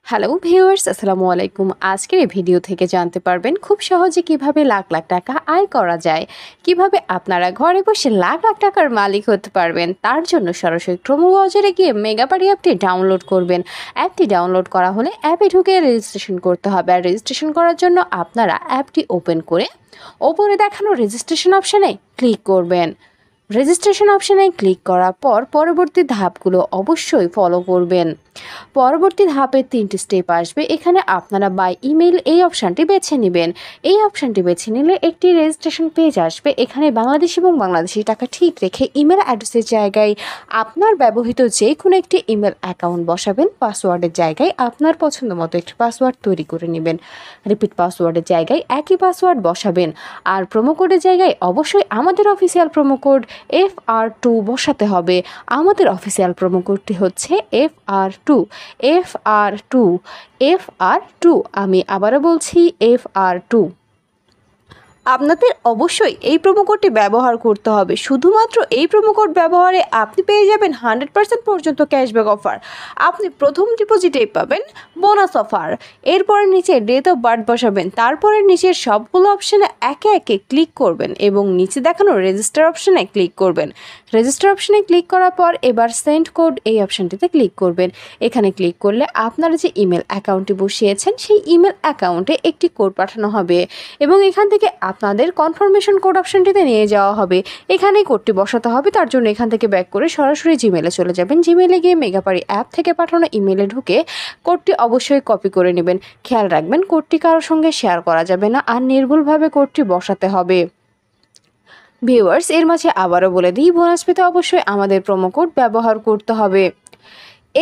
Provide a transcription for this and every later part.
Hello viewers, আসসালামু আলাইকুম। আজকের এই ভিডিও থেকে জানতে পারবেন খুব সহজে কিভাবে লাখ লাখ টাকা আয় করা যায়, কিভাবে আপনারা ঘরে বসে লাখ লাখ টাকার মালিক হতে পারবেন। তার জন্য সরাসরি ক্রোম ব্রাউজারে গিয়ে মেগাবাড়ি অ্যাপটি ডাউনলোড করবেন। অ্যাপটি ডাউনলোড করা হলে অ্যাপে ঢুকে রেজিস্ট্রেশন করতে হবে। আর রেজিস্ট্রেশন করার জন্য আপনারা অ্যাপটি ওপেন করে ওপরে দেখানো রেজিস্ট্রেশন অপশানে ক্লিক করবেন। রেজিস্ট্রেশন অপশানে ক্লিক করার পর পরবর্তী ধাপগুলো অবশ্যই ফলো করবেন। পরবর্তী ধাপের 3টি স্টেপ আসবে। এখানে আপনারা বাই ইমেল এই অপশানটি বেছে নেবেন। এই অপশানটি বেছে নিলে একটি রেজিস্ট্রেশন পেজ আসবে। এখানে বাংলাদেশ এবং বাংলাদেশি টাকা ঠিক রেখে ইমেল অ্যাড্রেসের জায়গায় আপনার ব্যবহৃত যে কোনো একটি ইমেল অ্যাকাউন্ট বসাবেন। পাসওয়ার্ডের জায়গায় আপনার পছন্দ মতো একটি পাসওয়ার্ড তৈরি করে নেবেন। রিপিট পাসওয়ার্ডের জায়গায় একই পাসওয়ার্ড বসাবেন। আর প্রোমো কোডের জায়গায় অবশ্যই আমাদের অফিসিয়াল প্রোমো কোড FR2 বসাতে হবে। আমাদের অফিসিয়াল প্রোমো কোডটি হচ্ছে FR2 FR2 FR2। আমি আবারও বলছি FR2। আপনাদের অবশ্যই এই প্রোমো কোডটি ব্যবহার করতে হবে। শুধুমাত্র এই প্রোমো কোড ব্যবহারে আপনি পেয়ে যাবেন 100% পর্যন্ত ক্যাশব্যাক অফার। আপনি প্রথম ডিপোজিটেই পাবেন বোনাস অফার। এরপরে নিচে ডেট অফ বার্থ বসাবেন। তারপরে নিচের সবগুলো অপশানে একে একে ক্লিক করবেন এবং নিচে দেখানো রেজিস্টার অপশানে ক্লিক করবেন। রেজিস্টার অপশানে ক্লিক করার পর এবার সেন্ড কোড এই অপশানটিতে ক্লিক করবেন। এখানে ক্লিক করলে আপনারা যে ইমেল অ্যাকাউন্টটি বসিয়েছেন সেই ইমেল অ্যাকাউন্টে একটি কোড পাঠানো হবে এবং এখান থেকে আপনাদের কনফার্মেশন কোড অপশানটিতে নিয়ে যাওয়া হবে। এখানেই কোডটি বসাতে হবে। তার জন্য এখান থেকে ব্যাক করে সরাসরি জিমেলে চলে যাবেন। জিমেলে গিয়ে মেগাবাড়ি অ্যাপ থেকে পাঠানো ইমেলে ঢুকে কোডটি অবশ্যই কপি করে নেবেন। খেয়াল রাখবেন কোডটি কারোর সঙ্গে শেয়ার করা যাবে না আর নির্ভুলভাবে কোডটি বসাতে হবে। ভিউয়ার্স, এর মাঝে আবারও বলে দিই, বোনাস পেতে অবশ্যই আমাদের প্রোমো কোড ব্যবহার করতে হবে।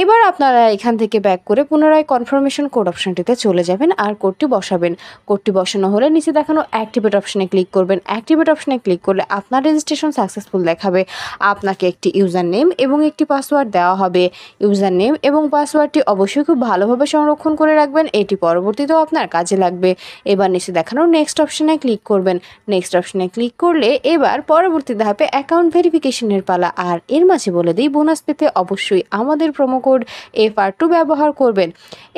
এবার আপনারা এখান থেকে ব্যাক করে পুনরায় কনফার্মেশন কোড অপশানটিতে চলে যাবেন আর কোডটি বসাবেন। কোডটি বসানো হলে নিচে দেখানো অ্যাক্টিভেট অপশানে ক্লিক করবেন। অ্যাক্টিভেট অপশানে ক্লিক করলে আপনার রেজিস্ট্রেশন সাকসেসফুল দেখাবে। আপনাকে একটি ইউজার নেম এবং একটি পাসওয়ার্ড দেওয়া হবে। ইউজার নেম এবং পাসওয়ার্ডটি অবশ্যই খুব ভালোভাবে সংরক্ষণ করে রাখবেন। এটি পরবর্তীতেও আপনার কাজে লাগবে। এবার নিচে দেখানো নেক্সট অপশানে ক্লিক করবেন। নেক্সট অপশানে ক্লিক করলে এবার পরবর্তী ধাপে অ্যাকাউন্ট ভেরিফিকেশনের পালা। আর এর মাঝে বলে দিই, বোনাস পেতে অবশ্যই আমাদের প্রোমো কোড FR2 ব্যবহার করবেন।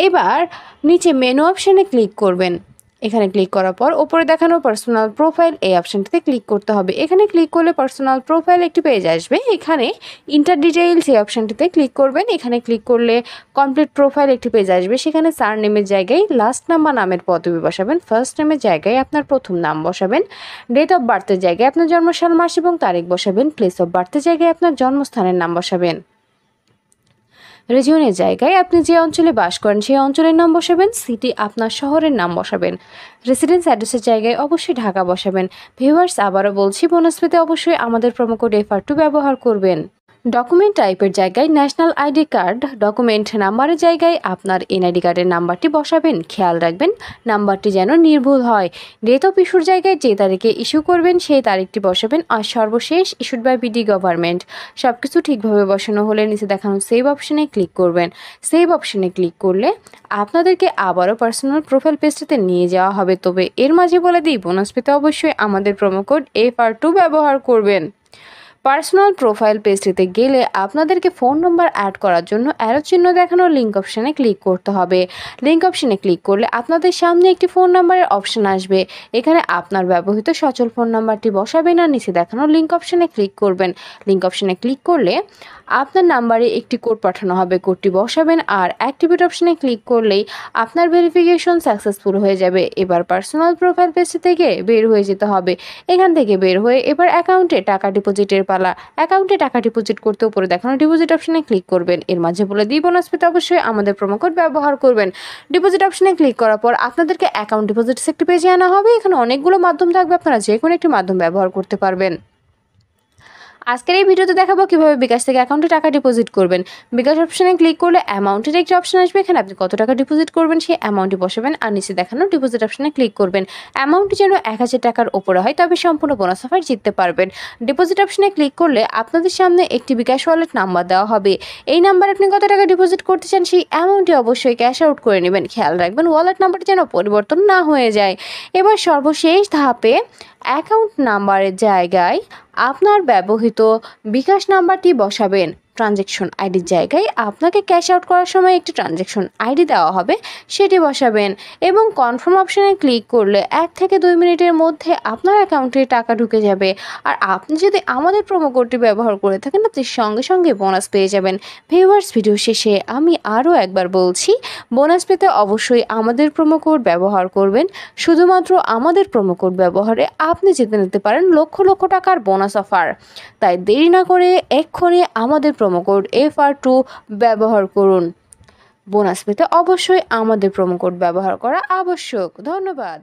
এবার নিচে মেনু অপশানে ক্লিক করবেন। এখানে ক্লিক করার পর ওপরে দেখানো পার্সোনাল প্রোফাইল এই অপশানটিতে ক্লিক করতে হবে। এখানে ক্লিক করলে পার্সোনাল প্রোফাইল একটি পেজ আসবে। এখানে ইন্টার ডিটেইলস এই অপশানটিতে ক্লিক করবেন। এখানে ক্লিক করলে কমপ্লিট প্রোফাইল একটি পেজ আসবে। সেখানে সারনেমের জায়গায় লাস্ট নাম বা নামের পদবি বসাবেন। ফার্স্ট নেমের জায়গায় আপনার প্রথম নাম বসাবেন। ডেট অফ বার্থের জায়গায় আপনার জন্মসাল, মাস এবং তারিখ বসাবেন। প্লেস অফ বার্থের জায়গায় আপনার জন্মস্থানের নাম বসাবেন। রিজিয়নের জায়গায় আপনি যে অঞ্চলে বাস করেন সেই অঞ্চলের নাম বসাবেন। সিটি আপনার শহরের নাম বসাবেন। রেসিডেন্স অ্যাড্রেসের জায়গায় অবশ্যই ঢাকা বসাবেন। ভিউয়ার্স, আবারও বলছি, বোনাস পেতে অবশ্যই আমাদের প্রোমো কোড FR2 ব্যবহার করবেন। ডকুমেন্ট টাইপের জায়গায় ন্যাশনাল আইডি কার্ড, ডকুমেন্ট নাম্বারের জায়গায় আপনার NID কার্ডের নাম্বারটি বসাবেন। খেয়াল রাখবেন নাম্বারটি যেন নির্ভুল হয়। ডেট অফ ইস্যুর জায়গায় যে তারিখে ইস্যু করবেন সেই তারিখটি বসাবেন। আর সর্বশেষ ইস্যুড বাই BD গভর্নমেন্ট। সব কিছু ঠিকভাবে বসানো হলে নিচে দেখানো সেভ অপশানে ক্লিক করবেন। সেভ অপশানে ক্লিক করলে আপনাদেরকে আবারও পার্সোনাল প্রোফাইল পেজটিতে নিয়ে যাওয়া হবে। তবে এর মাঝে বলে দিই, বোনাস পেতে অবশ্যই আমাদের প্রোমো কোড FR2 ব্যবহার করবেন। পার্সোনাল প্রোফাইল পেজটিতে গেলে আপনাদেরকে ফোন নম্বর অ্যাড করার জন্য অ্যারো চিহ্ন দেখানো লিঙ্ক অপশানে ক্লিক করতে হবে। লিঙ্ক অপশানে ক্লিক করলে আপনাদের সামনে একটি ফোন নাম্বারের অপশান আসবে। এখানে আপনার ব্যবহৃত সচল ফোন নাম্বারটি বসাবেন আর নিচে দেখানো লিঙ্ক অপশানে ক্লিক করবেন। লিঙ্ক অপশানে ক্লিক করলে আপনার নাম্বারে একটি কোড পাঠানো হবে। কোডটি বসাবেন আর অ্যাক্টিভেট অপশানে ক্লিক করলেই আপনার ভেরিফিকেশন সাকসেসফুল হয়ে যাবে। এবার পার্সোনাল প্রোফাইল পেজটি থেকে বের হয়ে যেতে হবে। এখান থেকে বের হয়ে এবার অ্যাকাউন্টে টাকা ডিপোজিটের পালা। অ্যাকাউন্টে টাকা ডিপোজিট করতে উপরে দেখানো ডিপোজিট অপশানে ক্লিক করবেন। এর মাঝে বলে দিই, বোনাস পেতে অবশ্যই আমাদের প্রোমো কোড ব্যবহার করবেন। ডিপোজিট অপশানে ক্লিক করার পর আপনাদেরকে অ্যাকাউন্ট ডিপোজিটস একটি পেজে আনা হবে। এখানে অনেকগুলো মাধ্যম থাকবে, আপনারা যে কোনো একটি মাধ্যম ব্যবহার করতে পারবেন। আজকের এই ভিডিওতে দেখাবো কিভাবে বিকাশ থেকে অ্যাকাউন্টে টাকা ডিপোজিট করবেন। বিকাশ অপশানে ক্লিক করলে অ্যামাউন্টের একটি অপশান আসবে। এখানে আপনি কত টাকা ডিপোজিট করবেন সেই অ্যামাউন্টটি বসাবেন আর নিচে দেখানো ডিপোজিট অপশানে ক্লিক করবেন। অ্যামাউন্টটি যেন 1000 টাকার উপরে হয়, তবে সম্পূর্ণ বোনাস অফার জিততে পারবেন। ডিপোজিট অপশানে ক্লিক করলে আপনাদের সামনে একটি বিকাশ ওয়ালেট নাম্বার দেওয়া হবে। এই নাম্বারে আপনি কত টাকা ডিপোজিট করতে চান সেই অ্যামাউন্টটি অবশ্যই ক্যাশ আউট করে নেবেন। খেয়াল রাখবেন ওয়ালেট নাম্বারটি যেন পরিবর্তন না হয়ে যায়। এবার সর্বশেষ ধাপে অ্যাকাউন্ট নাম্বারের জায়গায় আপনার ব্যবহৃত বিকাশ নাম্বারটি বসাবেন। ট্রানজ্যাকশন আইডির জায়গায় আপনাকে ক্যাশ আউট করার সময় একটি ট্রানজ্যাকশন আইডি দেওয়া হবে, সেটি বসাবেন এবং কনফার্ম অপশানে ক্লিক করলে 1 থেকে 2 মিনিটের মধ্যে আপনার অ্যাকাউন্টে টাকা ঢুকে যাবে। আর আপনি যদি আমাদের প্রোমো কোডটি ব্যবহার করে থাকেন, আপনি সঙ্গে সঙ্গে বোনাস পেয়ে যাবেন। ভিউয়ার্স, ভিডিও শেষে আমি আরও একবার বলছি, বোনাস পেতে অবশ্যই আমাদের প্রোমো কোড ব্যবহার করবেন। শুধুমাত্র আমাদের প্রোমো কোড ব্যবহারে আপনি জিতে নিতে পারেন লক্ষ লক্ষ টাকার বোনাস অফার। তাই দেরি না করে এক্ষুনি আমাদের প্রোমো কোড FR2 ব্যবহার করুন। বোনাস পেতে অবশ্যই আমাদের প্রোমো কোড ব্যবহার করা আবশ্যক। ধন্যবাদ।